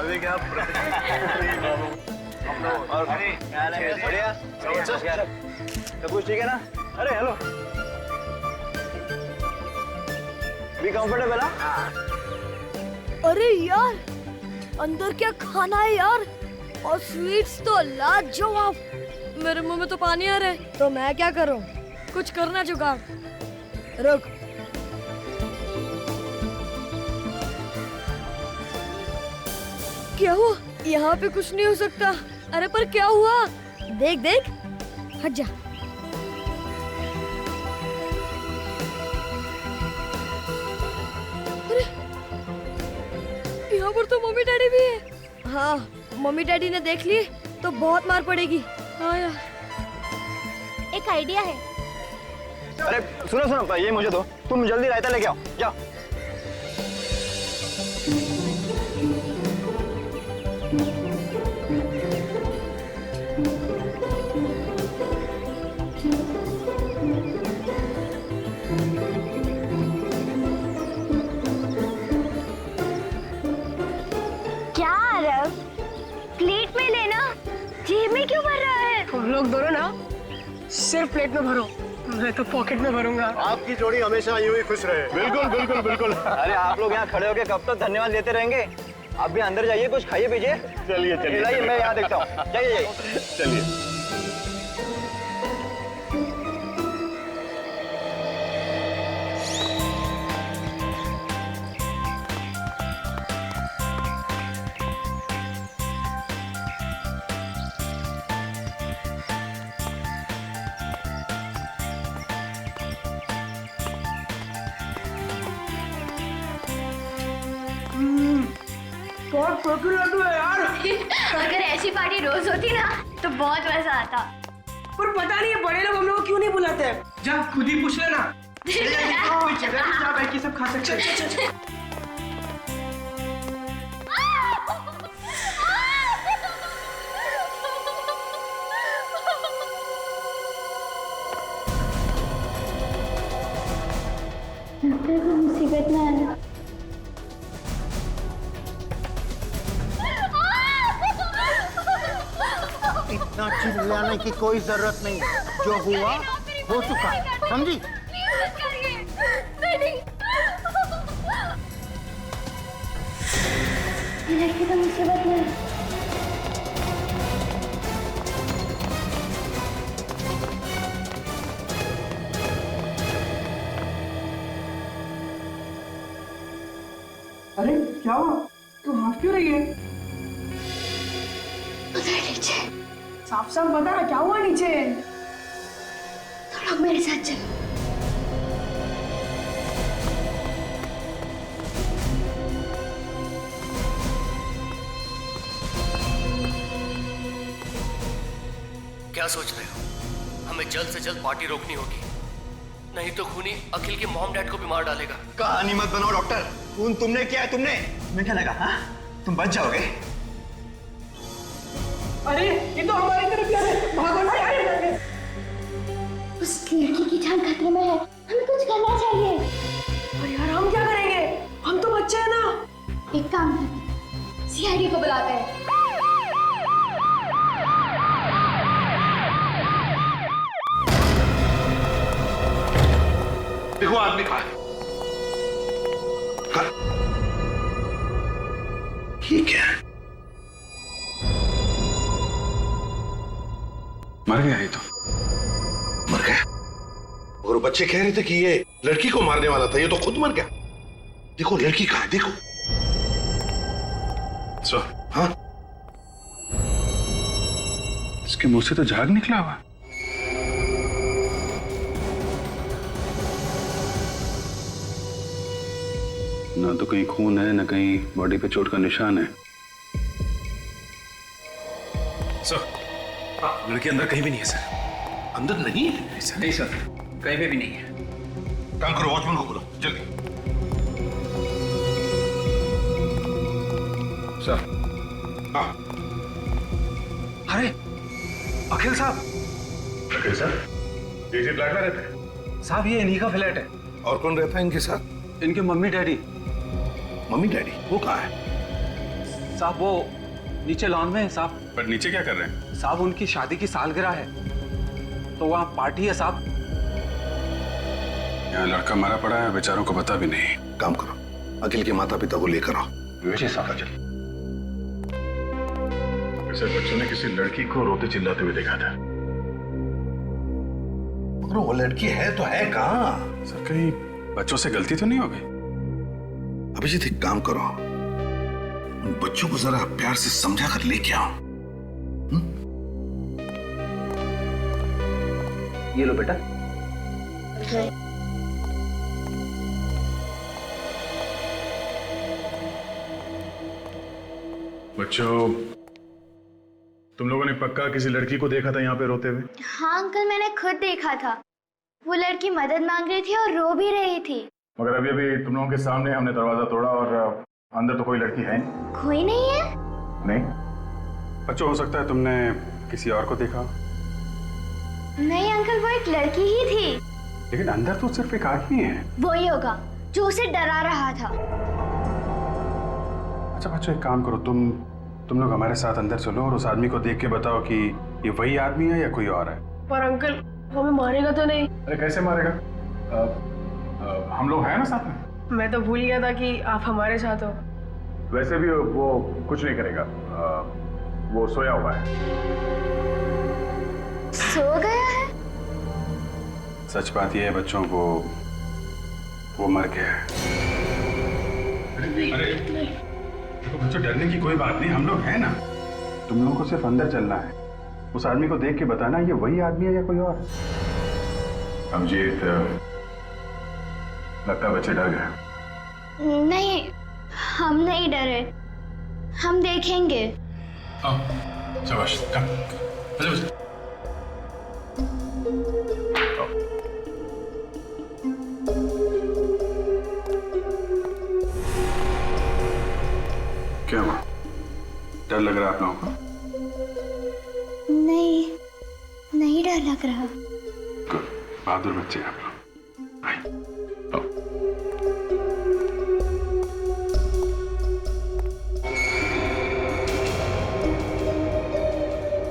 अभी क्या और बढ़िया सब कुछ ठीक है ना? अरे हेलो, भी कंफर्टेबल? हाँ। अरे यार, अंदर क्या खाना है यार, और स्वीट्स तो लाजवाब। मेरे मुंह में तो पानी आ रहा है। तो मैं क्या करूं? कुछ करना जुगाड़। रुक, क्या हुआ? यहाँ पे कुछ नहीं हो सकता। अरे पर क्या हुआ? देख देख, हट जा। अरे यहाँ पर तो मम्मी डैडी भी है। हाँ, मम्मी डैडी ने देख लिए तो बहुत मार पड़ेगी। हाँ यार, एक आइडिया है। अरे सुनो सुनो, ये मुझे दो, तुम जल्दी रायता लेके आओ, जाओ। क्या आरव, प्लेट में लेना, जेब में क्यों भर रहा है? तुम लोग दोनों ना सिर्फ प्लेट में भरो, मैं तो पॉकेट में भरूंगा। आपकी जोड़ी हमेशा यूं ही खुश रहे। बिल्कुल बिल्कुल बिल्कुल। अरे आप लोग यहाँ खड़े होके कब तक धन्यवाद देते रहेंगे? आप भी अंदर जाइए, कुछ खाइए पीजिए। चलिए चलिए, लाइए, मैं यहाँ देखता हूँ। जाइए जाइए। चलिए। अगर ऐसी पार्टी रोज होती ना तो बहुत मजा आता। पर पता नहीं है बड़े लोग हम लोग क्यों नहीं बुलाते। जा खुद ही पूछ लेना। कोई जगह नहीं जहाँ बैठ के सब खा सकते हैं। मुसीबत में आना। इतना चिल्लाने की कोई जरूरत नहीं, जो हुआ हो चुका, समझी? लड़की तो मुसीबत में। अरे क्या हुआ? तू हंस क्यों रही है? उधर नीचे। साफ साफ बता क्या हुआ नीचे? तुम लोग मेरे साथ चलो। क्या सोच रहे हो? हमें जल्द से जल्द पार्टी रोकनी होगी, नहीं तो खूनी अखिल के मॉम डैड को भी मार डालेगा। कहानी मत बनाओ डॉक्टर। खून तुमने किया है, तुमने। तुम्हें क्या लगा? हाँ, तुम बच जाओगे? अरे ये तो हमारी तरफ जा रहे हैं, भागो ना यार। उस लड़की की जान खतरे में है, हमें कुछ करना चाहिए। अरे यार हम क्या करेंगे? हम तो बच्चे हैं ना। एक काम करते, सीआईडी को बुलाते हैं। देखो आदमी कहाँ है? ये क्या है? मर गया ये तो। मर गया? और बच्चे कह रहे थे कि ये लड़की को मारने वाला था, ये तो खुद मर गया। देखो लड़की कहाँ है, देखो। सर, हाँ, इसके मुंह से तो झाग निकला हुआ। ना तो कहीं खून है, ना कहीं बॉडी पे चोट का निशान है। सर, लड़की अंदर कहीं भी नहीं है सर। अंदर नहीं है? नहीं सर, कहीं पे भी नहीं है। काम करो, वॉचमैन को बोलो जल्दी। सर। हाँ। अरे अखिल साहब। अखिल सर, ये फ्लैट में रहते हैं? साहब ये इन्हीं का फ्लैट है। और कौन रहता है इनके साथ? इनके मम्मी डैडी। Mummy daddy? वो कहाँ है? साहब वो नीचे लॉन में है साहब। पर नीचे क्या कर रहे हैं? साहब उनकी शादी की सालगिरह है तो वहाँ पार्टी है साहब। यहाँ लड़का मारा पड़ा है, बेचारों को पता भी नहीं। काम करो, अखिल के माता पिता को लेकर आओ। जी साहब। वैसे बच्चों ने किसी लड़की को रोते चिल्लाते हुए देखा था। मगर वो लड़की है तो है कहाँ? सर कहीं बच्चों से गलती तो नहीं हो गई? अभिजीत एक काम करो, उन बच्चों को जरा प्यार से समझा कर लेके आओ। ये लो बेटा। बच्चों, तुम लोगों ने पक्का किसी लड़की को देखा था यहाँ पे रोते हुए? हाँ अंकल, मैंने खुद देखा था। वो लड़की मदद मांग रही थी और रो भी रही थी। मगर अभी अभी तुम लोगों के सामने हमने दरवाजा तोड़ा और अंदर तो कोई लड़की है नहीं। कोई नहीं है? नहीं। बच्चों हो सकता है तुमने किसी और को देखा। नहीं अंकल, वो एक लड़की ही थी। लेकिन अंदर तो सिर्फ एक आदमी है। वही होगा जो उसे डरा रहा था। अच्छा बच्चों एक काम करो, तुम लोग हमारे साथ अंदर चलो और उस आदमी को देख के बताओ कि ये वही आदमी है या कोई और है। पर अंकल वो हमें मारेगा तो नहीं? अरे कैसे मारेगा? हम लोग हैं ना साथ में। मैं तो भूल गया था कि आप हमारे साथ हो। वैसे भी वो कुछ नहीं करेगा, वो सोया हुआ है। सो गया है? सच बात यह है बच्चों, वो मर गया है। अरे देखो बच्चों, डरने की कोई बात नहीं, हम लोग हैं ना। तुम लोगों को सिर्फ अंदर चलना है, उस आदमी को देख के बताना ये वही आदमी है या कोई और। अभिजीत, लगता है बच्चे डर गए। नहीं, हम नहीं डरे, हम देखेंगे। शाबाश, कम। क्या हुआ? डर लग रहा है आप लोगों को? नहीं, नहीं डर लग रहा। गुड, बहादुर बच्चे आप लोग। आइए।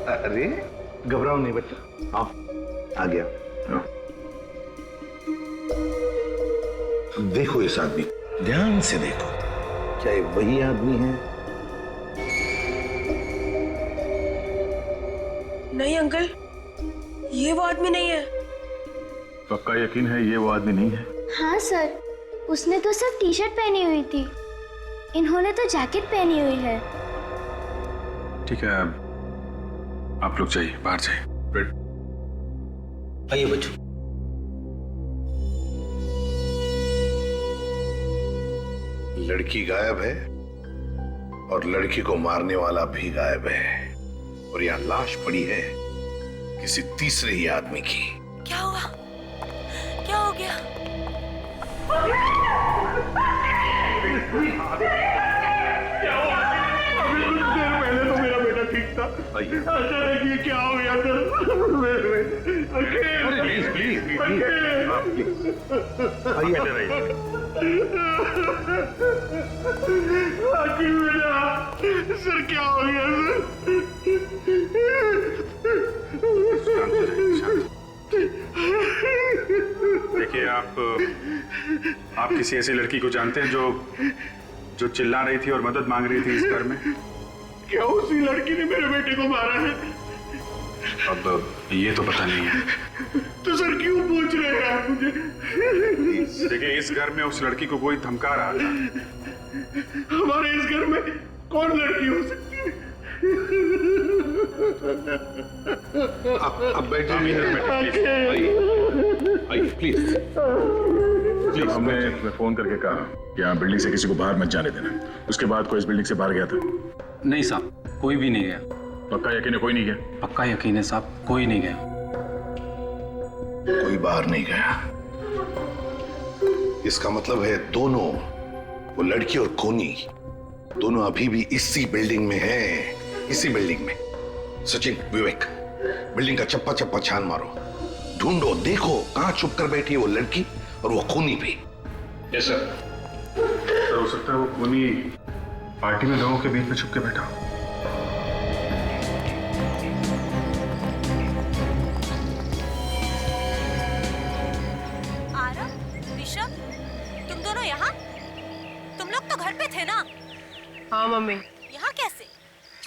अरे घबराओ नहीं बच्चा, आओ, आ गया। देखो इस आदमी, ध्यान से देखो, क्या ये वही आदमी है? नहीं अंकल, ये वो आदमी नहीं है। पक्का यकीन है ये वो आदमी नहीं है? हाँ सर, उसने तो सिर्फ टी शर्ट पहनी हुई थी, इन्होंने तो जैकेट पहनी हुई है। ठीक है, आप लोग जाइए, बाहर जाइए। आइए बच्चों। लड़की गायब है और लड़की को मारने वाला भी गायब है, और यहाँ लाश पड़ी है किसी तीसरे ही आदमी की। क्या हुआ? क्या हो गया? पहले तो मेरा बेटा ठीक था, अचानक ये क्या हो गया सर? क्या हो गया देखिए, आप किसी ऐसी लड़की को जानते हैं जो चिल्ला रही थी और मदद मांग रही थी इस घर में? क्या उसी लड़की ने मेरे बेटे को मारा है? अब ये तो पता नहीं है। तो सर क्यों पूछ रहे हैं आप मुझे? देखिए, इस घर में उस लड़की को कोई धमका रहा था। हमारे इस घर में कौन लड़की हो सकती है? अब बैठिए, आइए प्लीज। हमने फोन करके कहा कि यहाँ बिल्डिंग से किसी को बाहर मत जाने देना। उसके बाद कोई इस बिल्डिंग से बाहर गया था? नहीं साहब, कोई भी नहीं गया। पक्का यकीन है कोई नहीं गया? पक्का यकीन है साहब, कोई नहीं गया। कोई बाहर नहीं गया, इसका मतलब है दोनों, वो लड़की और खूनी, दोनों अभी भी इसी बिल्डिंग में हैं, इसी बिल्डिंग में। सचिन, विवेक, बिल्डिंग का चप्पा चप्पा छान मारो, ढूंढो, देखो कहां छुप कर बैठी है वो लड़की और वो खूनी भी। Yes sir. हो सकता है वो खूनी पार्टी में लोगों के बीच में छुप के बैठा हूं। आरव, ऋषभ, तुम दोनों यहाँ? तुम लोग तो घर पे थे ना? हाँ मम्मी, यहाँ कैसे?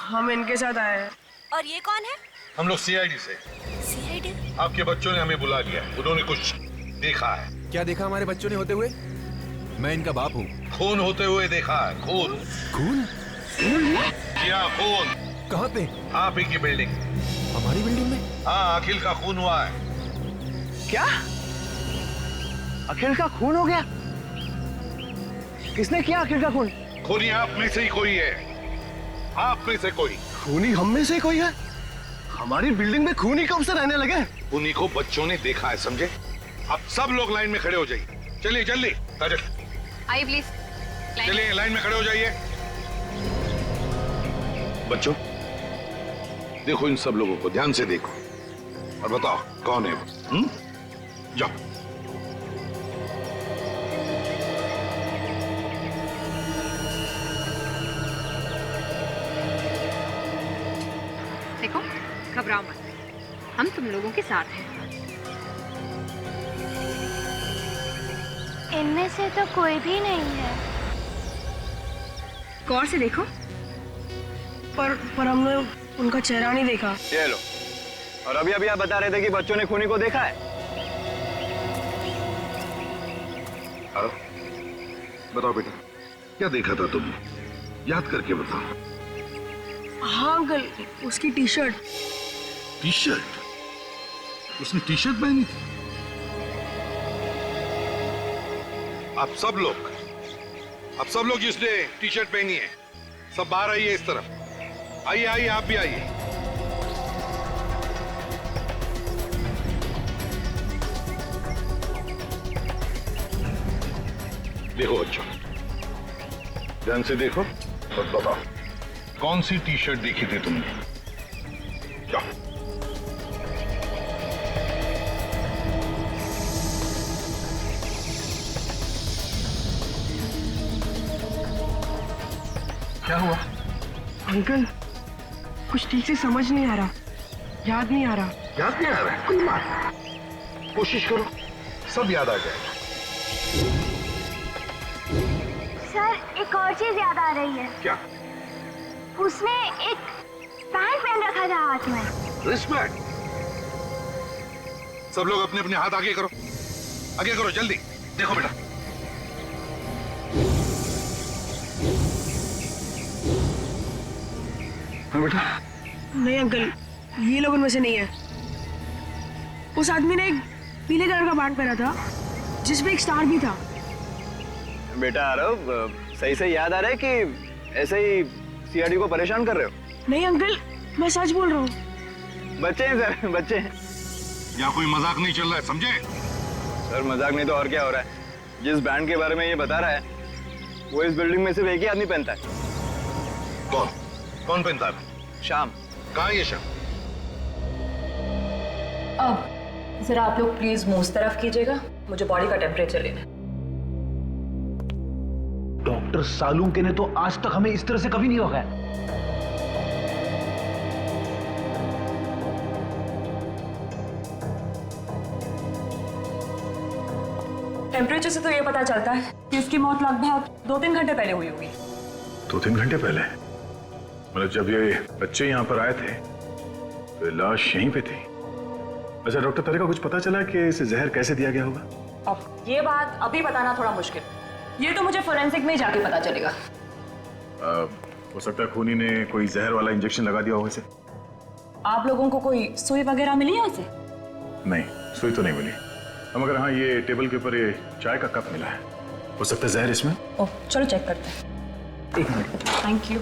हम इनके साथ आए हैं। और ये कौन है? हम लोग सीआईडी से। सीआईडी? आपके बच्चों ने हमें बुला लिया, उन्होंने कुछ देखा है। क्या देखा हमारे बच्चों ने होते हुए? मैं इनका बाप हूँ। खून होते हुए देखा है, खून। खून? जी हाँ, खून। कहाँ पे? आप ही की बिल्डिंग। हमारी बिल्डिंग में? हाँ, अखिल का खून हुआ है। क्या? अखिल का खून हो गया? किसने किया अखिल का खून? खूनी आप में से ही कोई है, आप में से कोई। खूनी हम में से कोई है? हमारी बिल्डिंग में खूनी कब से रहने लगे? खूनी को बच्चों ने देखा है, समझे? अब सब लोग लाइन में खड़े हो जाइए। चलिए जल्दी, काजल आइए प्लीज। चलिए लाइन में खड़े हो जाइए। बच्चों देखो, इन सब लोगों को ध्यान से देखो और बताओ कौन है वो। जाओ। देखो, घबराओ मत, हम तुम लोगों के साथ हैं। इनमें से तो कोई भी नहीं है। गौर से देखो। पर हमने उनका चेहरा नहीं देखा। ये लो। और अभी अभी आप बता रहे थे कि बच्चों ने खूनी को देखा है। बताओ बेटा, क्या देखा था तुमने? याद करके बताओ। हाँ अंकल, उसकी टी शर्ट। T shirt? उसने टी शर्ट पहनी थी? आप सब लोग जिसने टी शर्ट पहनी है, सब बाहर आइए इस तरफ। आइए आइए, आप भी आइए। देखो बच्चों, ध्यान से देखो और बताओ कौन सी टी शर्ट देखी थी तुमने? जाओ। क्या हुआ? अंकल, कुछ ठीक से समझ नहीं आ रहा, याद नहीं आ रहा। याद नहीं आ रहा है? कोई बात नहीं, कोशिश करो, सब याद आ जाएगा। सर, एक और चीज याद आ रही है। क्या? उसने एक पैंट पहन रखा था हाथ में। रिस्पेक्ट। सब लोग अपने अपने हाथ आगे करो, आगे करो जल्दी। देखो बेटा, हाँ बेटा। नहीं अंकल, ये लोग उनमें से नहीं है। उस आदमी ने एक पीले कलर का बैंड पहना था जिसमें एक स्टार भी था। बेटा आरव, सही से याद आ रहा है कि ऐसे ही सीआईडी को परेशान कर रहे हो? नहीं अंकल, मैं सच बोल रहा हूँ। बच्चे हैं सर, बच्चे हैं। यहाँ कोई मजाक नहीं चल रहा है, समझे? सर मजाक नहीं तो और क्या हो रहा है? जिस बैंड के बारे में ये बता रहा है, वो इस बिल्डिंग में सिर्फ एक ही आदमी पहनता है। कौन पहनता है? शाम। कहाँ है ये शाम? अब जरा आप लोग प्लीज मुंह उस तरफ कीजिएगा, मुझे बॉडी का टेम्परेचर लेना है। डॉक्टर सालुंके ने तो आज तक हमें इस तरह से कभी नहीं रोका। टेम्परेचर से तो ये पता चलता है कि इसकी मौत लगभग 2-3 घंटे पहले हुई होगी। 2-3 घंटे पहले? मतलब जब ये बच्चे यहाँ पर आए थे तो लाश यहीं पे थी। अच्छा डॉक्टर, तेरे को कुछ पता चला कि इसे जहर कैसे दिया गया होगा? अब ये बात अभी बताना थोड़ा मुश्किल, ये तो मुझे फोरेंसिक में ही जाके पता चलेगा। हो सकता है खूनी ने कोई जहर वाला इंजेक्शन लगा दिया हो इसे। आप लोगों को कोई सुई वगैरह मिली है उसे? नहीं, सुई तो नहीं मिली, मगर हाँ ये टेबल के ऊपर ये चाय का कप मिला है, हो सकता है जहर इसमें। ओह चलो चेक करते हैं। 1 मिनट। Thank you.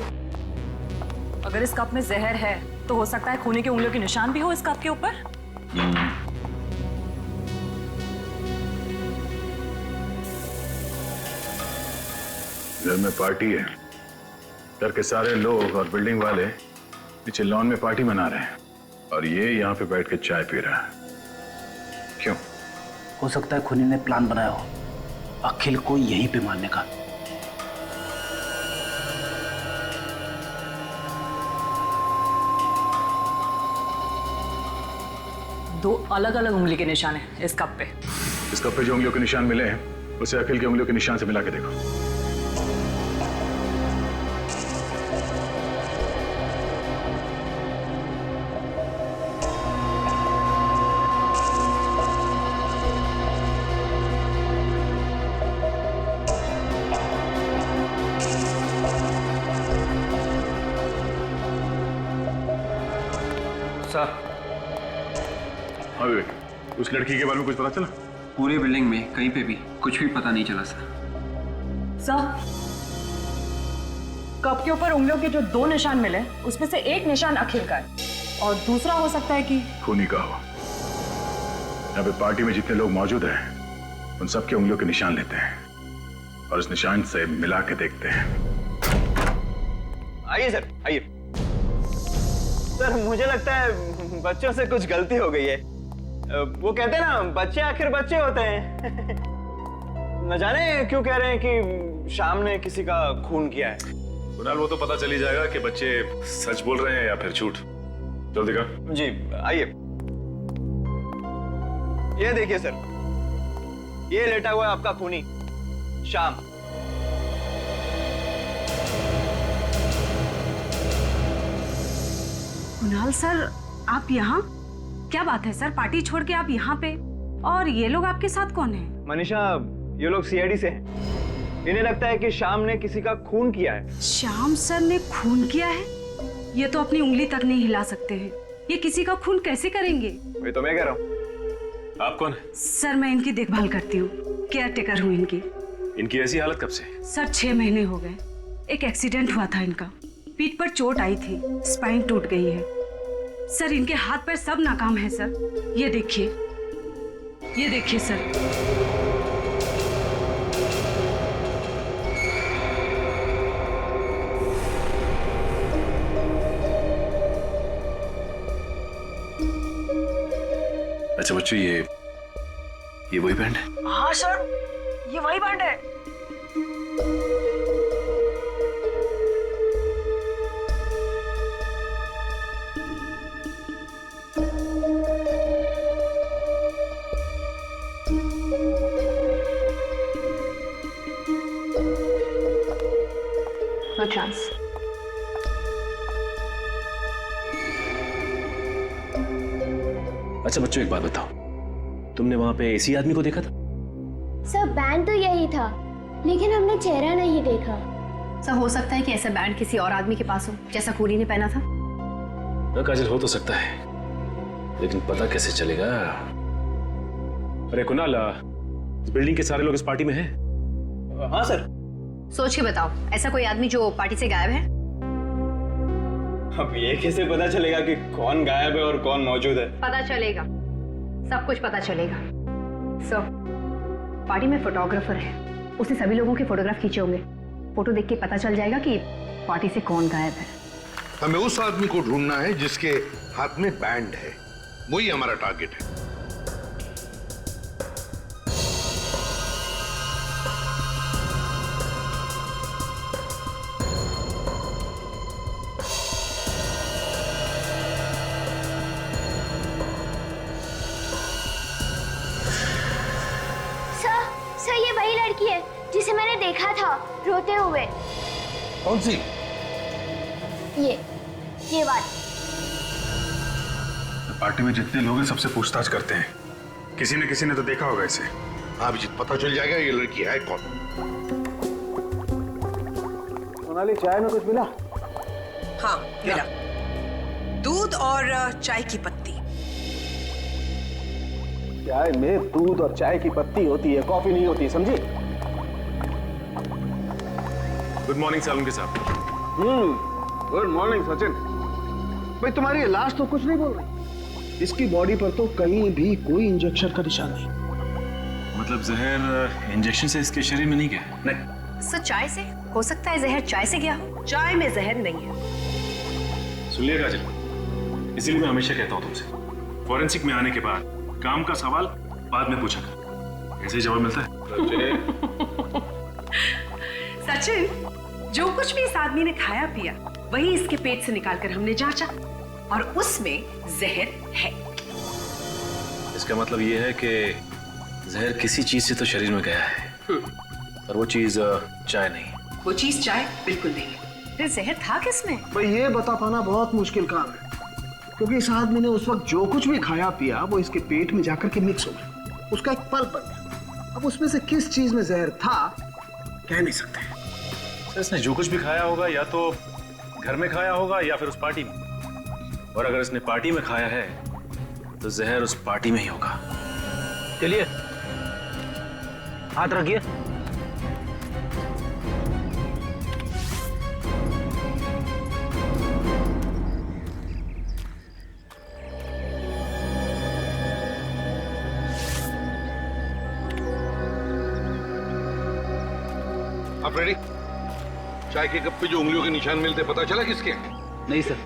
अगर इस कप में जहर है तो हो सकता है खूनी की उंगलियों के निशान भी हो इस कप के ऊपर। घर में पार्टी है, घर के सारे लोग और बिल्डिंग वाले नीचे लॉन में पार्टी मना रहे हैं और ये यहाँ पे बैठ के चाय पी रहा है। क्यों? हो सकता है खूनी ने प्लान बनाया हो अखिल को यहीं पे मारने का। 2 अलग-अलग उंगली के निशान हैं इस कप पे। इस कप पे जो उंगलियों के निशान मिले हैं उसे अखिल की उंगलियों के निशान से मिला के देखो। हाँ विवेक, उस लड़की के बारे में कुछ पता चला? पूरी बिल्डिंग में कहीं पे भी कुछ भी पता नहीं चला सर। कप के ऊपर उंगलियों के जो 2 निशान मिले उसमें से एक निशान अखिल का है और दूसरा हो सकता है कि खूनी का हो। यहाँ पे पार्टी में जितने लोग मौजूद हैं उन सबके उंगलियों के निशान लेते हैं और इस निशान से मिला के देखते हैं। आइए सर, आइए। सर मुझे लगता है बच्चों से कुछ गलती हो गई है। वो कहते हैं ना, बच्चे आखिर बच्चे होते हैं। न जाने क्यों कह रहे हैं कि शाम ने किसी का खून किया है। कुणाल, वो तो पता चल ही जाएगा कि बच्चे सच बोल रहे हैं या फिर झूठ। चल दिखा। जी आइए। ये देखिए सर, ये लेटा हुआ है आपका खूनी शाम। कुणाल सर, आप यहाँ? क्या बात है सर, पार्टी छोड़ के आप यहाँ पे? और ये लोग आपके साथ कौन है? मनीषा, ये लोग सीआईडी से हैं। इन्हें लगता है कि श्याम ने किसी का खून किया है। श्याम सर ने खून किया है? ये तो अपनी उंगली तक नहीं हिला सकते हैं। ये किसी का खून कैसे करेंगे? वही तो मैं कह रहा हूँ। आप कौन है? सर मैं इनकी देखभाल करती हूँ, केयर टेकर हूँ इनकी। इनकी ऐसी हालत कब से? सर 6 महीने हो गए। एक एक्सीडेंट हुआ था इनका, पीठ पर चोट आई थी, स्पाइन टूट गई है। सर इनके हाथ पैर सब नाकाम है सर। ये देखिए, ये देखिए सर। अच्छा बच्चों, ये वही बैंड है? हाँ सर, ये वही बैंड है। No chance. अच्छा बच्चों, एक बात बताओ, तुमने वहां पे इसी आदमी को देखा था? सर बैंड तो यही था, लेकिन हमने चेहरा नहीं देखा। सर हो सकता है कि ऐसा बैंड किसी और आदमी के पास हो, जैसा खूनी ने पहना था। ना काजल, हो तो सकता है, लेकिन पता कैसे चलेगा? अरे कुणाल, इस बिल्डिंग के सारे लोग इस पार्टी में हैं? हाँ सर। सोच के बताओ, ऐसा कोई आदमी जो पार्टी से गायब है? अब ये कैसे पता चलेगा कि कौन गायब है और कौन मौजूद है? पता चलेगा, सब कुछ पता चलेगा। सर, पार्टी में फोटोग्राफर है, उसने सभी लोगों के फोटोग्राफ खींचे होंगे। फोटो देख के पता चल जाएगा कि पार्टी से कौन गायब है। हमें उस आदमी को ढूंढना है जिसके हाथ में बैंड है, वही हमारा टारगेट है। सर ये वही लड़की है जिसे मैंने देखा था रोते हुए। कौन सी? ये बात। पार्टी में जितने लोग हैं सबसे पूछताछ करते हैं, किसी ने तो देखा होगा इसे। हाँ अभिजीत, पता चल जाएगा ये लड़की है कौन। सोनाली, चाय में कुछ मिला? हाँ मिला, दूध और चाय की पत्ती। चाय में दूध और चाय की पत्ती होती है, कॉफी नहीं होती, समझी? गुड मॉर्निंग सालुंके साहब। Good morning Sachin. भाई तुम्हारी लाश तो कुछ नहीं बोल रही। इसकी बॉडी पर तो कहीं भी कोई इंजेक्शन का निशान नहीं। मतलब जहर इंजेक्शन से इसके शरीर में नहीं गया? नहीं। सर चाय से हो सकता है, जहर चाय से गया हो। चाय में जहर नहीं है। सुन लिया काजल, इसीलिए मैं हमेशा कहता हूँ तुमसे, फॉरेंसिक में आने के बाद काम का सवाल बाद में पूछा कर। ऐसे ही जवाब मिलता है। सचिन, जो कुछ भी इस आदमी ने खाया पिया वही इसके पेट से निकालकर हमने जांचा और उसमें जहर है। इसका मतलब ये है कि जहर किसी चीज से तो शरीर में गया है, और वो चीज चाय नहीं। वो चीज चाय बिल्कुल नहीं है। फिर जहर था किसमें? भाई ये बता पाना बहुत मुश्किल काम है, क्योंकि इस आदमी ने उस वक्त जो कुछ भी खाया पिया वो इसके पेट में जाकर के मिक्स हो गया, उसका एक पल्प बन गया। अब उसमें से किस चीज में जहर था कह नहीं सकते। सर इसने जो कुछ भी खाया होगा या तो घर में खाया होगा या फिर उस पार्टी में, और अगर इसने पार्टी में खाया है तो जहर उस पार्टी में ही होगा। चलिए हाथ रखिए। आप रेडी? चाय के कप पे जो उंगलियों के निशान मिलते पता चला किसके? नहीं सर,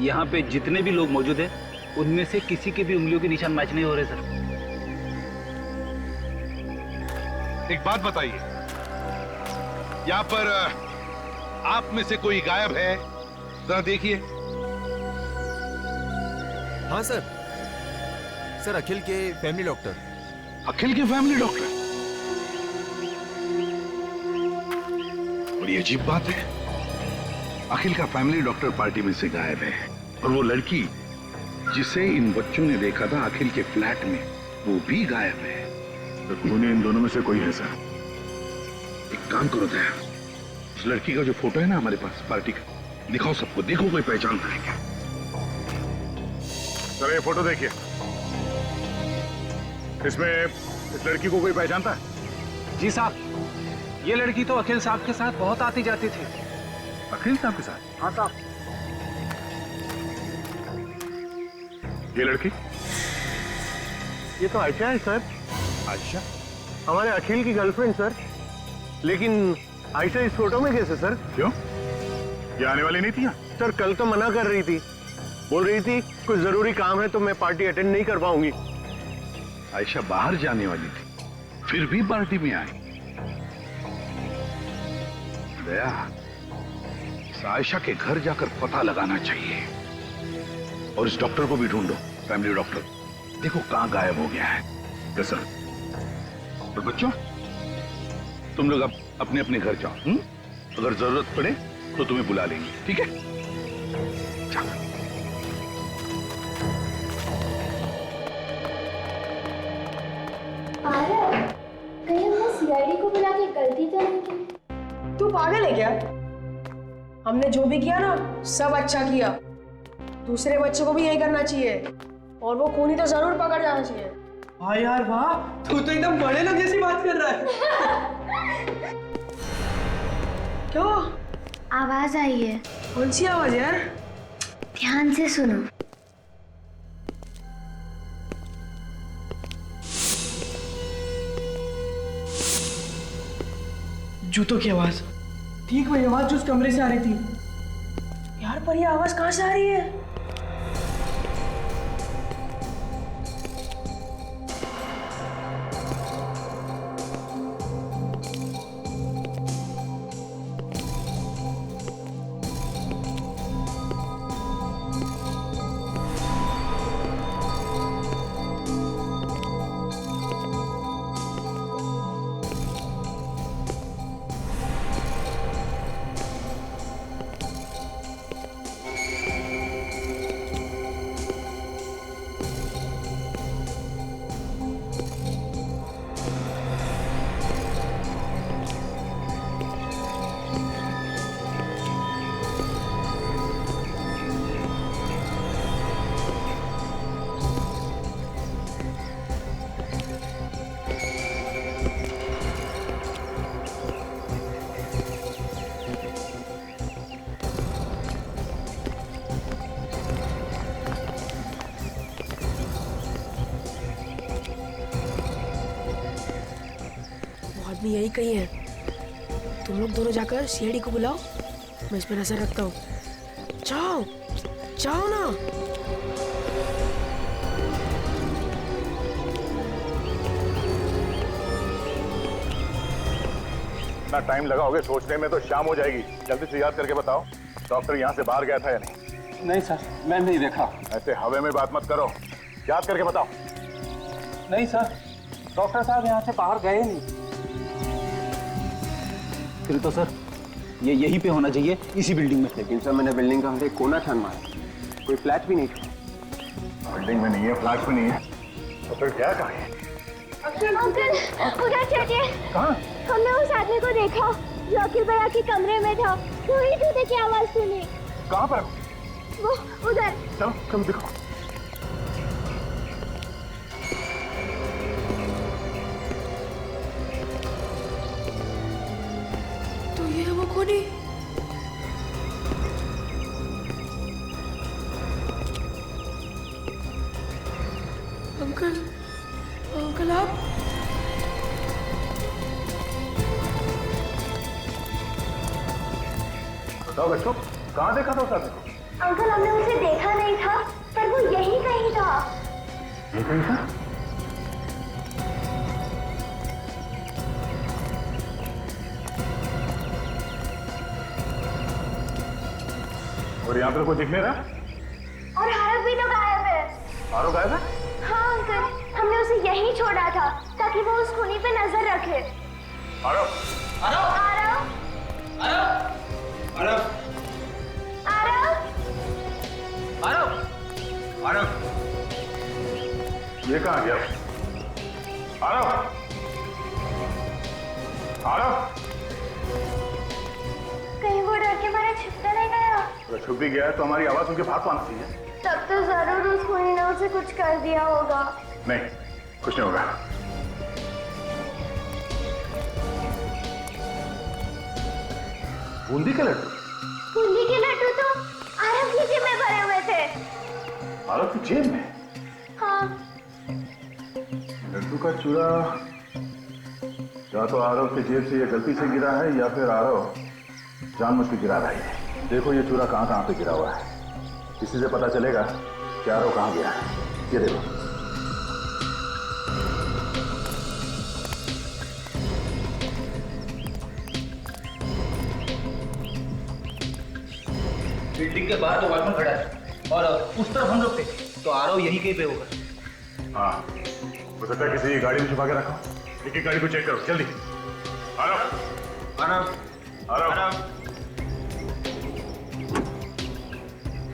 यहाँ पे जितने भी लोग मौजूद हैं उनमें से किसी के भी उंगलियों के निशान मैच नहीं हो रहे सर। एक बात बताइए, यहाँ पर आप में से कोई गायब है? जरा देखिए। हाँ सर, सर अखिल के फैमिली डॉक्टर। अखिल के फैमिली डॉक्टर? बड़ी अजीब बात है, अखिल का फैमिली डॉक्टर पार्टी में से गायब है, और वो लड़की जिसे इन बच्चों ने देखा था अखिल के फ्लैट में, वो भी गायब है। तो खूनी इन दोनों में से कोई है सर। एक काम करो दया, उस लड़की का जो फोटो है ना हमारे पास पार्टी का, दिखाओ सबको, देखो कोई पहचानता है क्या। सर ये फोटो देखिए, इसमें इस लड़की को कोई पहचानता है? जी साहब, ये लड़की तो अखिल साहब के साथ बहुत आती जाती थी। अखिल साहब के साथ? हाँ साहब। ये लड़की? ये तो आयशा है सर। आयशा? हमारे अखिल की गर्लफ्रेंड सर। लेकिन आयशा इस फोटो में कैसे सर? क्यों, ये आने वाली नहीं थी यहाँ? सर कल तो मना कर रही थी, बोल रही थी कुछ जरूरी काम है तो मैं पार्टी अटेंड नहीं कर पाऊंगी। आयशा बाहर जाने वाली थी, फिर भी पार्टी में आई। दया, इस आयशा के घर जाकर पता लगाना चाहिए, और इस डॉक्टर को भी ढूंढो, फैमिली डॉक्टर। देखो कहां गायब हो गया है। Yes sir. और बच्चों, तुम लोग अब अपने अपने घर जाओ। अगर जरूरत पड़े तो तुम्हें बुला लेंगे, ठीक है? चलो। कहीं हमने सीआईडी को बुला के गलती तो नहीं की? तू पागल है क्या? हमने जो भी किया ना सब अच्छा किया। दूसरे बच्चों को भी यही करना चाहिए, और वो खूनी तो जरूर पकड़ जाना चाहिए। हाँ यार वाह, तू तो एकदम बड़े लोग जैसी बात कर रहा है। क्यों? आवाज आई है। कौन सी आवाज यार? ध्यान से सुनो। जूतों की आवाज। ठीक वही आवाज जो उस कमरे से आ रही थी। यार पर ये आवाज कहाँ से आ रही है? यही कहीं है। तुम लोग दोनों जाकर सीआईडी को बुलाओ, मैं इस पर नजर रखता हूँ। जाओ जाओ ना। इतना टाइम लगाओगे सोचने में तो शाम हो जाएगी। जल्दी से याद करके बताओ, डॉक्टर यहाँ से बाहर गया था या नहीं? नहीं सर, मैं नहीं देखा। ऐसे हवे में बात मत करो, याद करके बताओ। नहीं सर, डॉक्टर साहब यहाँ से बाहर गए नहीं। फिर तो सर ये यहीं पे होना चाहिए, इसी बिल्डिंग में। लेकिन सर मैंने बिल्डिंग का हर एक कोना छान मारा, कोई फ्लैट भी नहीं था। बिल्डिंग में नहीं है, फ्लैट में नहीं है, तो फिर क्या कहें? अंकल उधर चलिए। कहाँ? हमने उस आदमी को देखा जो अखिल भैया के कमरे में था। वही जूते की आवाज सुनी। कहाँ पर? वो उधर। चलो चलो देखो। तो ये है वो खूनी। अंकल अंकल आप बताओ बच्चों, कहाँ देखा था उस आदमी को? अंकल हमने उसे देखा नहीं था, पर वो यहीं कहीं था। ये कहीं था? और यहाँ पर कोई दिख नहीं रहा? और हरक भी तो गायब है। आरो गायब है? हाँ अंकल, हमने उसे यहीं छोड़ा था ताकि वो उस खूनी पे नजर रखे। आरो आरो आरो आरो आरो आरो आरो आरो ये कहाँ गया? आरो आरो कहीं वो डर के मारे छिपता नहीं गया। अगर छुप भी गया है तो हमारी आवाज उनके पास आना चाहिए। तब तो जरूर उस खूनी ने उसे कुछ कर दिया होगा। नहीं, कुछ नहीं होगा। बूंदी के लड्डू? बूंदी के लड्डू तो आरव की जेब में भरे हुए थे। आरव की जेब में? हाँ। लड्डू का चूड़ा या तो आरव की जेब से ये गलती से गिरा है या फिर आरव जानबूझ के गिरा रहा है। देखो ये चूड़ा कहाँ कहाँ पे गिरा हुआ है, इसी से पता चलेगा कि आरव कहाँ गया है। ये देखो। बिल्डिंग के बाहर तो वॉचमैन खड़ा है और उस तरफ हम लोग थे, तो आरव यहीं कहीं पे होगा। हाँ, हो सकता है किसी गाड़ी में छुपा के रखा। एक गाड़ी को चेक करो जल्दी। आरव आरव आरव आरव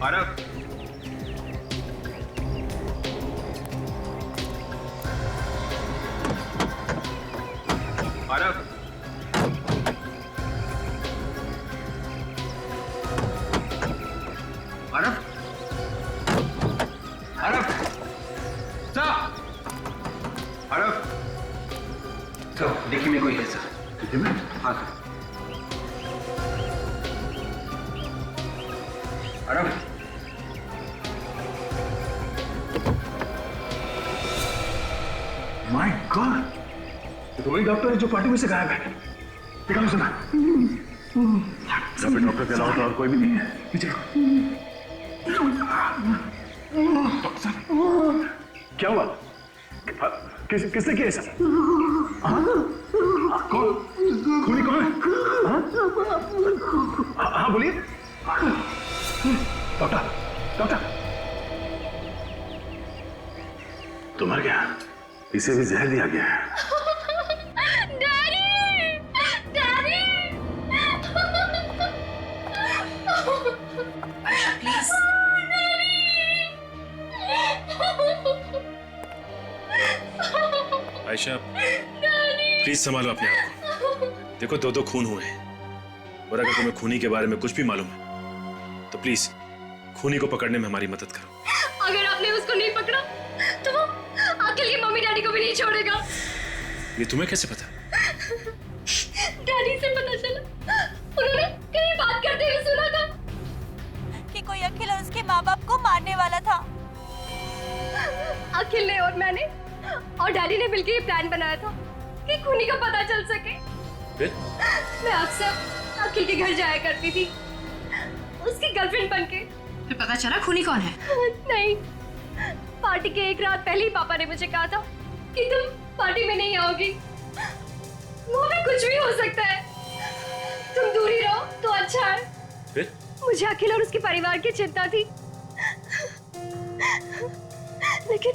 आरव आरव आरव आरव आरव तो देखिए में कोई है सर। देखिए में? हाँ सर। आरव माय गॉड, ये तो वही डॉक्टर है जो पार्टी में से गायब है। निकालो सुना। यहाँ पे डॉक्टर के अलावा तो और कोई भी नहीं है। पीछे क्या हुआ? किसने किया ऐसा? कौन? खूनी कौन है? हाँ बोलिए। डॉक्टर डॉक्टर तो मर गया, इसे भी जहर दिया गया है। आयशा प्लीज संभालो अपने आप को। देखो दो खून हुए हैं और अगर तुम्हें खूनी के बारे में कुछ भी मालूम है तो प्लीज खूनी को पकड़ने में हमारी मदद करो। अगर आपने उसको नहीं पकड़ा तो वो अखिल की मम्मी डैडी को भी नहीं छोड़ेगा। ये तुम्हें कैसे पता? डैडी से पता चला, उन्होंने कहीं बात करते हुए सुना था कि कोई अखिल और उसके माँ बाप को मारने वाला था। अखिल ने और मैंने और डैडी ने मिलकर ये प्लान बनाया था कि खूनी का पता चल सके। फिर? मैं अक्सर अखिल के घर जाया करती थी उसकी गर्लफ्रेंड बनके। फिर पता चला खूनी कौन है? नहीं, पार्टी के एक रात पहले ही पापा ने मुझे कहा था कि तुम पार्टी में नहीं आओगी। वो भी कुछ भी हो सकता है, तुम दूर ही रहो तो अच्छा है। फिर? मुझे अखिल और उसके परिवार की चिंता थी, लेकिन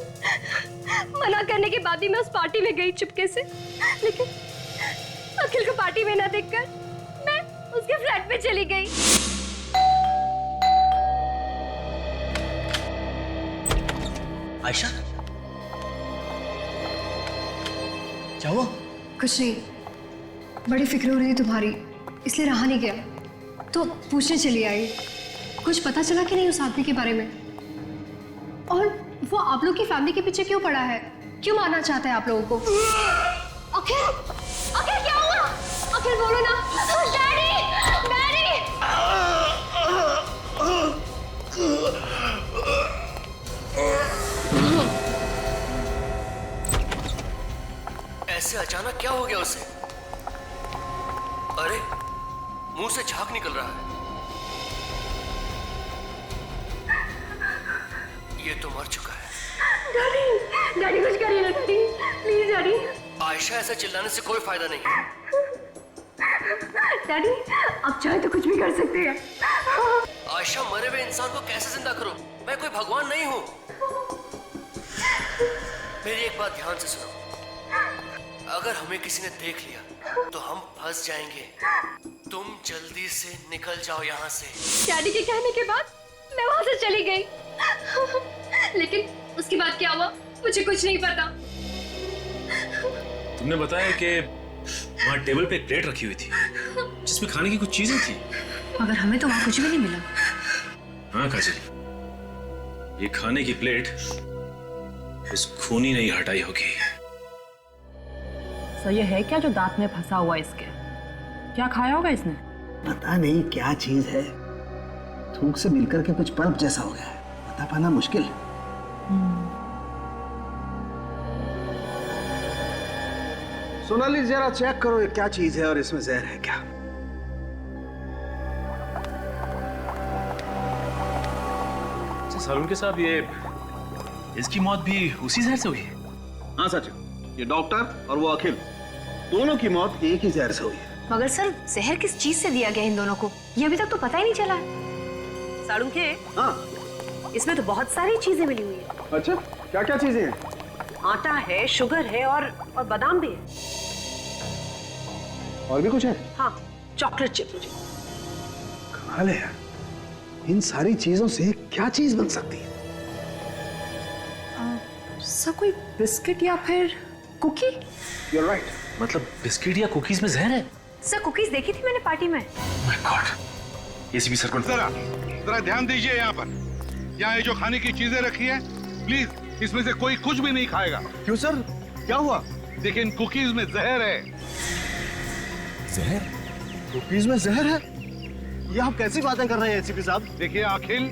मना करने के बाद भी मैं उस पार्टी में गई चुपके से, लेकिन अखिल को पार्टी में ना देखकर मैं उसके फ्लैट में चली गई। आयशा, क्या हुआ? कुछ नहीं, बड़ी फिक्र हो रही थी तुम्हारी, इसलिए रहा नहीं गया, तो पूछने चली आई। कुछ पता चला कि नहीं उस आदमी के बारे में? और वो आप लोग की फैमिली के पीछे क्यों पड़ा है? क्यों मारना चाहता है आप लोगों को? अखिल, अखिल क्या हुआ? अखिल बोलो ना। Daddy, daddy. ऐसे अचानक क्या हो गया उसे? अरे मुंह से झाग निकल रहा है। ये तो मर चुका है। डैडी, डैडी कुछ करिए ना डैडी, प्लीज डैडी। आयशा, ऐसे चिल्लाने से कोई फायदा नहीं है। डैडी आप चाहे तो कुछ भी कर सकते हैं। आयशा, मरे हुए इंसान को कैसे जिंदा करो? मैं कोई भगवान नहीं हूँ। मेरी एक बात ध्यान से सुनो, अगर हमें किसी ने देख लिया तो हम फंस जाएंगे। तुम जल्दी से निकल जाओ यहाँ से। डैडी के कहने के बाद मैं वहां से चली गई, लेकिन उसके बाद क्या हुआ मुझे कुछ नहीं पता। तुमने बताया कि वहाँ टेबल पे एक प्लेट रखी हुई थी जिसमें खाने की कुछ चीजें थी, मगर हमें तो वहां कुछ भी नहीं मिला। हाँ काजल, ये खाने की प्लेट उस खूनी ने ही हटाई होगी। तो ये है क्या जो दांत में फंसा हुआ इसके? क्या खाया होगा इसने? पता नहीं क्या चीज है, थूक से मिलकर के कुछ पल्प जैसा हो गया है, बता पाना मुश्किल। सोनाली जरा चेक करो ये क्या चीज है और इसमें जहर है क्या। सालून के साहब, ये इसकी मौत भी उसी जहर से हुई है? हाँ सच, ये डॉक्टर और वो अखिल दोनों की मौत एक ही जहर से हुई है। मगर सर जहर किस चीज से दिया गया इन दोनों को, ये अभी तक तो पता ही नहीं चला है। साड़ू के हाँ, इसमें तो बहुत सारी चीजें मिली हुई है। अच्छा, क्या क्या चीजें हैं? आटा है, शुगर है और बादाम भी है। और भी कुछ है? हाँ, चॉकलेट चिप। कमाल है यार, इन सारी चीजों से क्या चीज बन सकती है? सर कोई बिस्किट या फिर कुकी? You're right. मतलब बिस्किट या कुकीज में जहर है? सर कुकीज देखी थी मैंने पार्टी में। My God, एसीपी सर को जरा ध्यान दीजिए यहाँ पर। यहाँ ये जो खाने की चीजें रखी है, प्लीज इसमें से कोई कुछ भी नहीं खाएगा। क्यों सर, क्या हुआ? देखिए इन कुकीज में जहर है। जहर? कुकीज में जहर है? ये आप कैसी बातें कर रहे हैं एसीपी साहब? देखिए अखिल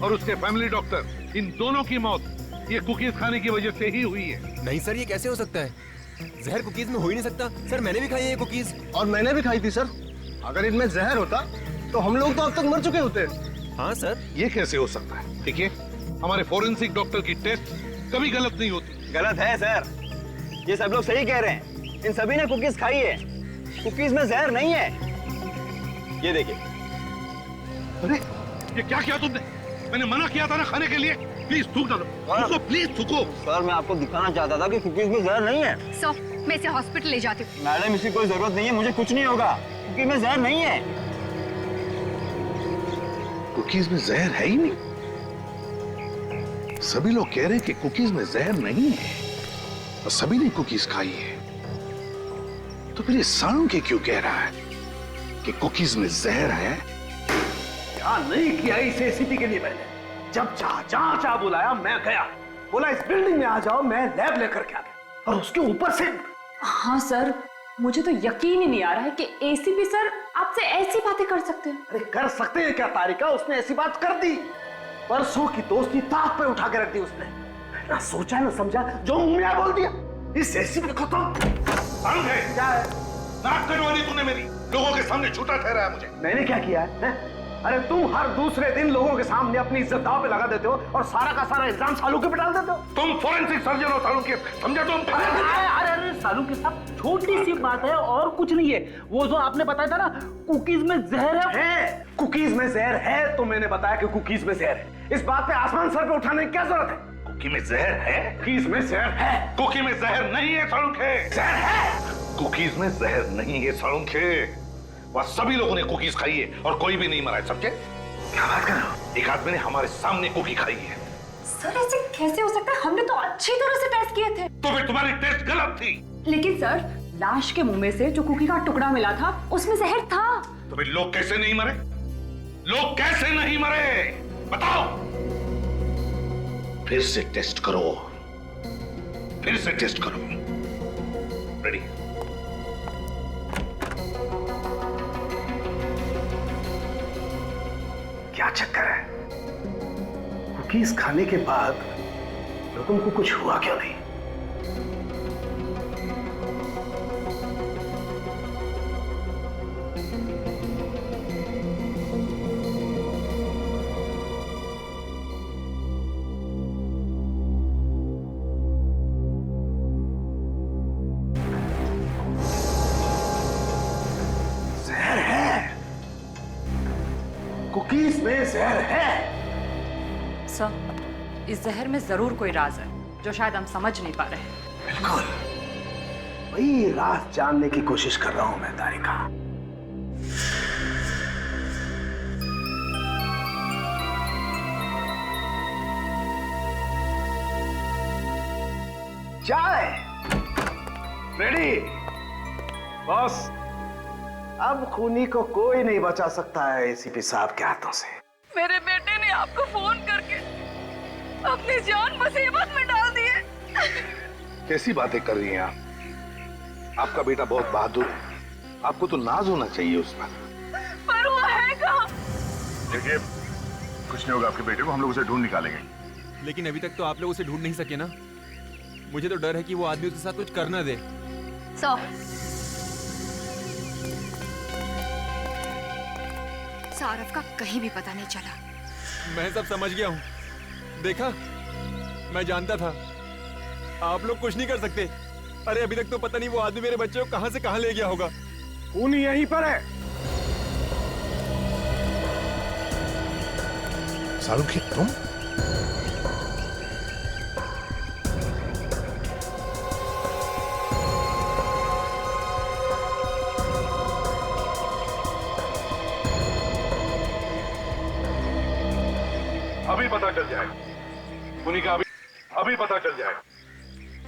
और उसके फैमिली डॉक्टर, इन दोनों की मौत ये कुकीज खाने की वजह से ही हुई है। नहीं सर, ये कैसे हो सकता है? जहर कुकीज में हो ही नहीं सकता। सर मैंने भी खाई है ये कुकीज। और मैंने भी खाई थी सर। अगर इनमें जहर होता तो हम लोग तो अब तक मर चुके होते। हाँ सर। ये कैसे हो सकता है? देखिए हमारे फोरेंसिक डॉक्टर की टेस्ट कभी गलत नहीं होती। गलत है सर, ये सब लोग सही कह रहे हैं। इन सभी ने कुकीज खाई है, कुकीज में जहर नहीं है। ये देखिए। अरे ये क्या किया तुमने? मैंने मना किया था ना खाने के लिए। प्लीज थूक दो, थूको प्लीज थूको। सर मैं आपको दिखाना चाहता था कि कुकीज में जहर नहीं है। सो मैं इसे हॉस्पिटल ले जाती हूँ। मैडम इसकी कोई जरूरत नहीं है, मुझे कुछ नहीं होगा, कुकीज में जहर नहीं है। कुकीज में जहर है ही नहीं। सभी लोग कह रहे हैं कि कुकीज में जहर नहीं है और सभी ने कुकीज खाई है। तो फिर ये सालू के क्यों कह रहा है कि कुकीज में जहर है? क्या नहीं किया इस एसीपी के लिए मैंने। जब चाह जहां चाह बुलाया मैं गया, बोला इस बिल्डिंग में आ जाओ, मैं लैब लेकर के आ गया। और उसके ऊपर से हाँ सर, मुझे तो यकीन ही नहीं आ रहा है कि एसीपी सर आपसे ऐसी बातें कर सकते हैं। अरे कर सकते हैं क्या तारिका, उसने ऐसी बात कर दी। परसों की दोस्ती ताक पे उठा के रख दी उसने। ना सोचा ना समझा, जो मुंह में आया बोल दिया। इस एसीपी को तो क्या है? नाक कटवा दी तूने मेरी, लोगों के सामने झूठा ठहराया मुझे। मैंने क्या किया है? अरे तुम हर दूसरे दिन लोगों के सामने अपनी इज्जत दांव पे लगा देते हो और सारा का सारा इल्जाम सालू के पे डाल देते हो। तुम फोरेंसिक सर्जन हो सालू के, समझे तुम? अरे सालू के साथ छोटी सी बात है और कुछ नहीं है। वो जो आपने बताया था ना कुकीज में जहर है, कुकीज में जहर है तो मैंने बताया कि कुकीज में जहर है। इस बात पे आसमान सर पे उठाने की क्या जरूरत है? कुकी में जहर है? कुकीज में जहर है? कुकी में जहर नहीं है सालुंखे। जहर है। कुकीज में जहर नहीं है सालुंखे। वह सभी लोगों ने कुकीज खाई है और कोई भी नहीं मरा है, समझे? क्या बात कर रहे हो? एक आदमी ने हमारे सामने कुकी खाई है। सर ऐसे कैसे हो सकता है? हमने तो अच्छी तरह से टेस्ट किए थे। तो फिर तुम्हारी टेस्ट गलत थी। लेकिन सर लाश के मुंह में से जो कुकी का टुकड़ा मिला था उसमें जहर था। तो फिर लोग कैसे नहीं मरे? लोग कैसे नहीं मरे? बताओ। फिर से टेस्ट करो, फिर से टेस्ट करो। रेडी? क्या चक्कर है? कुकीज खाने के बाद लोगों को कुछ हुआ क्यों नहीं? जहर है। कुकीज में जहर है। सर इस जहर में जरूर कोई राज है जो शायद हम समझ नहीं पा रहे हैं। बिल्कुल वही राज जानने की कोशिश कर रहा हूं मैं तारिका। चाय रेडी? बॉस अब खूनी को कोई नहीं बचा सकता है एसीपी साहब के हाथों से। मेरे बेटे ने आपको फोन करके अपनी जान मुसीबत में डाल दी है। कैसी बातें कर रही हैं आप? आपका बेटा बहुत बहादुर है, आपको तो नाज होना चाहिए उस पर वो है कहाँ? देखिए कुछ नहीं होगा आपके बेटे को, हम लोग उसे ढूंढ निकालेंगे। लेकिन अभी तक तो आप लोग उसे ढूंढ नहीं सके ना। मुझे तो डर है कि वो आदमी उसके साथ कुछ कर ना दे। सौरभ का कहीं भी पता नहीं चला। मैं सब समझ गया हूँ। देखा, मैं जानता था आप लोग कुछ नहीं कर सकते। अरे अभी तक तो पता नहीं वो आदमी मेरे बच्चे को कहां से कहां ले गया होगा। खूनी यहीं पर है। सालुंखे तुम? अभी पता चल जाएगा खूनी का। अभी पता चल जाएगा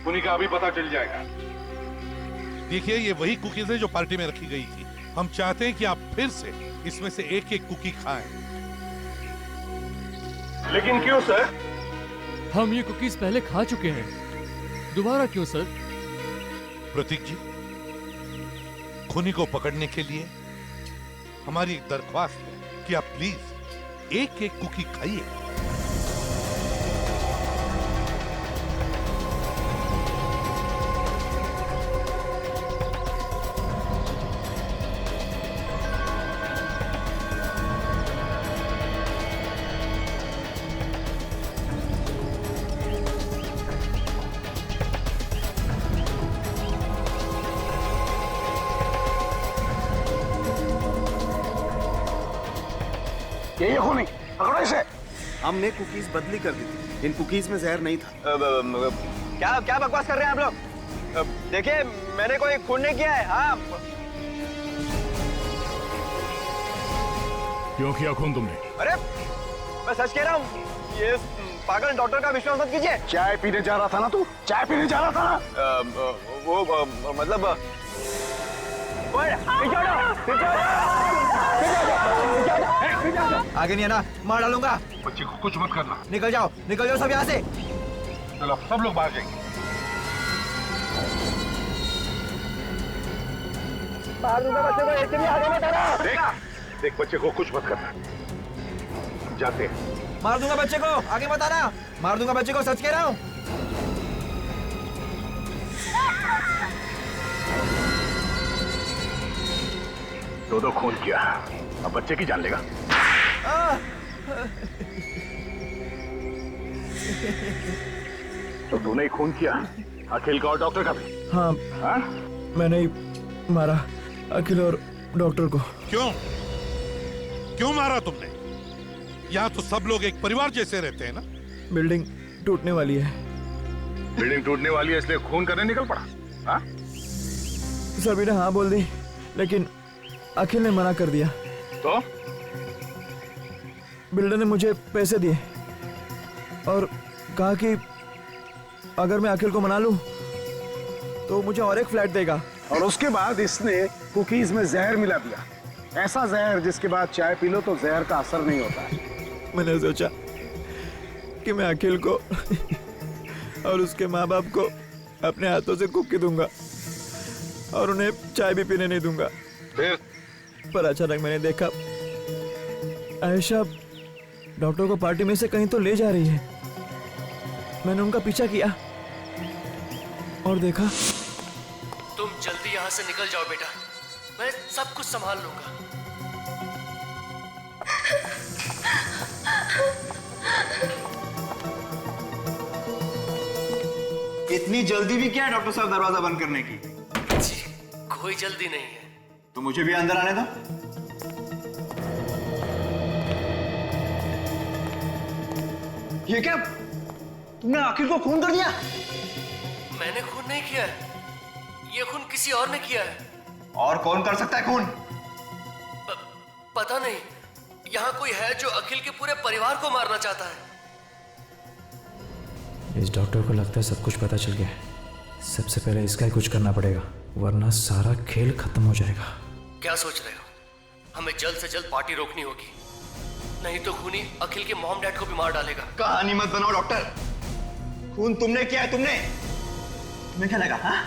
खूनी का। अभी पता चल जाएगा। देखिए ये वही कुकीज है जो पार्टी में रखी गई थी। हम चाहते हैं कि आप फिर से इसमें से एक एक कुकी खाएं। लेकिन क्यों सर? हम ये कुकीज पहले खा चुके हैं, दोबारा क्यों सर? प्रतीक जी, खूनी को पकड़ने के लिए हमारी एक दरख्वास्त है कि आप प्लीज एक एक कुकी खाइए। ये खूनी पकड़ो इसे। हमने कुकीज बदली कर दी थी, इन कुकीज में जहर नहीं था। क्या क्या बकवास कर रहे हैं आप लोग? देखिए मैंने कोई खून नहीं किया है। हाँ क्यों किया खून तुमने? अरे मैं सच कह रहा हूँ, ये पागल डॉक्टर का विश्वास मत कीजिए। चाय पीने जा रहा था ना तू? चाय पीने जा रहा था ना? वो मतलब आगे नहीं है ना, मार डालूंगा। बच्चे को कुछ मत करना। निकल जाओ सब यहाँ से। चलो सब लोग बाहर जाएंगे। मार दूंगा बच्चे को, एक भी आगे मत आना। देख बच्चे को कुछ मत करना। जाते हैं। मार दूंगा बच्चे को, आगे मत आना। मार दूंगा बच्चे को, सच कह रहा हूँ। दो खून किया, अब बच्चे की जान लेगा। तो तूने ही खून किया, अखिल का और डॉक्टर का भी? हाँ, हाँ? मैंने ही मारा अखिल और डॉक्टर को। क्यों क्यों मारा तुमने? यहाँ तो सब लोग एक परिवार जैसे रहते हैं ना। टूटने वाली है। बिल्डिंग टूटने वाली है इसलिए खून करने निकल पड़ा? हाँ? सभी ने हाँ बोल दी, लेकिन अखिल ने मना कर दिया। तो बिल्डर ने मुझे पैसे दिए और कहा कि अगर मैं अखिल को मना लूं तो मुझे और एक फ्लैट देगा। और उसके बाद इसने कुकीज में जहर मिला दिया, ऐसा जहर जिसके बाद चाय पी लो तो जहर का असर नहीं होता है। मैंने सोचा कि मैं अखिल को और उसके माँ बाप को अपने हाथों से कुकी दूंगा और उन्हें चाय भी पीने नहीं दूंगा। पर अचानक मैंने देखा आयशा डॉक्टर को पार्टी में से कहीं तो ले जा रही है। मैंने उनका पीछा किया और देखा। तुम जल्दी यहाँ से निकल जाओ बेटा, मैं सब कुछ संभाल लूंगा। इतनी जल्दी भी क्या है डॉक्टर साहब दरवाजा बंद करने की? जी कोई जल्दी नहीं है। तो मुझे भी अंदर आने दो। ये क्या, तुमने अखिल को खून कर दिया? मैंने खून नहीं किया है, ये खून किसी और ने किया है। और कौन कर सकता है खून? पता नहीं, यहाँ कोई है जो अखिल के पूरे परिवार को मारना चाहता है। इस डॉक्टर को लगता है सब कुछ पता चल गया है। सबसे पहले इसका ही कुछ करना पड़ेगा, वरना सारा खेल खत्म हो जाएगा। क्या सोच रहे हो? हमें जल्द से जल्द पार्टी रोकनी होगी, नहीं तो खूनी अखिल के मॉम डैड को भी मार डालेगा। कहानी मत बनाओ डॉक्टर, खून तुमने किया है। तुम्हें क्या लगा हाँ?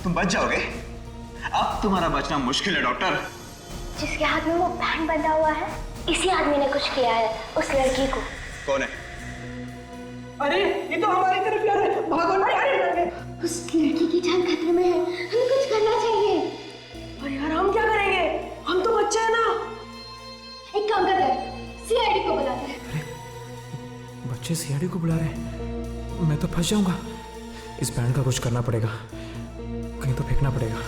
तुम बच जाओगे? अब तुम्हारा बचना मुश्किल है डॉक्टर। जिसके हाथ में वो बैंड बंधा हुआ है, इसी आदमी ने कुछ किया है उस लड़की को। कौन है? अरे ये तो हमारी तरफ यार, भागो। अरे उस लड़की की जान खतरे में है, हमें कुछ करना चाहिए। अरे यार हम क्या करेंगे, हम तो बच्चे हैं ना। एक काम करते हैं, सीआईडी को बुलाते हैं। बच्चे सीआईडी को बुला रहे हैं, मैं तो फंस जाऊंगा। इस बैंड का कुछ करना पड़ेगा, कहीं तो फेंकना पड़ेगा।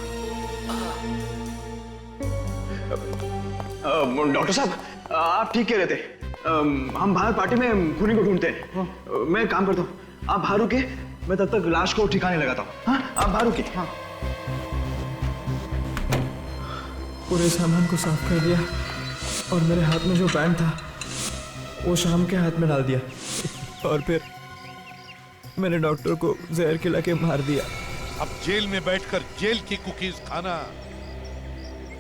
डॉक्टर साहब आप ठीक कह रहे थे, हम बाहर पार्टी में खूनी को ढूंढते हैं। मैं एक काम करता हूँ, आप बाहर रुके, मैं तब तक लाश को ठिकाने लगाता हूँ। हाँ आप बाहर रुके। हाँ पूरे सामान को साफ कर दिया और मेरे हाथ में जो बैंड था वो शाम के हाथ में डाल दिया और फिर मैंने डॉक्टर को जहर खिला के मार दिया। अब जेल में बैठकर जेल की कुकीज खाना,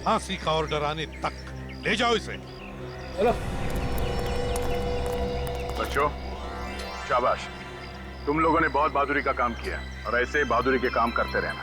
फांसी का ऑर्डर आने तक। ले जाओ इसे। हेलो बच्चों, शाबाश, तुम लोगों ने बहुत बहादुरी का काम किया और ऐसे ही बहादुरी के काम करते रहना।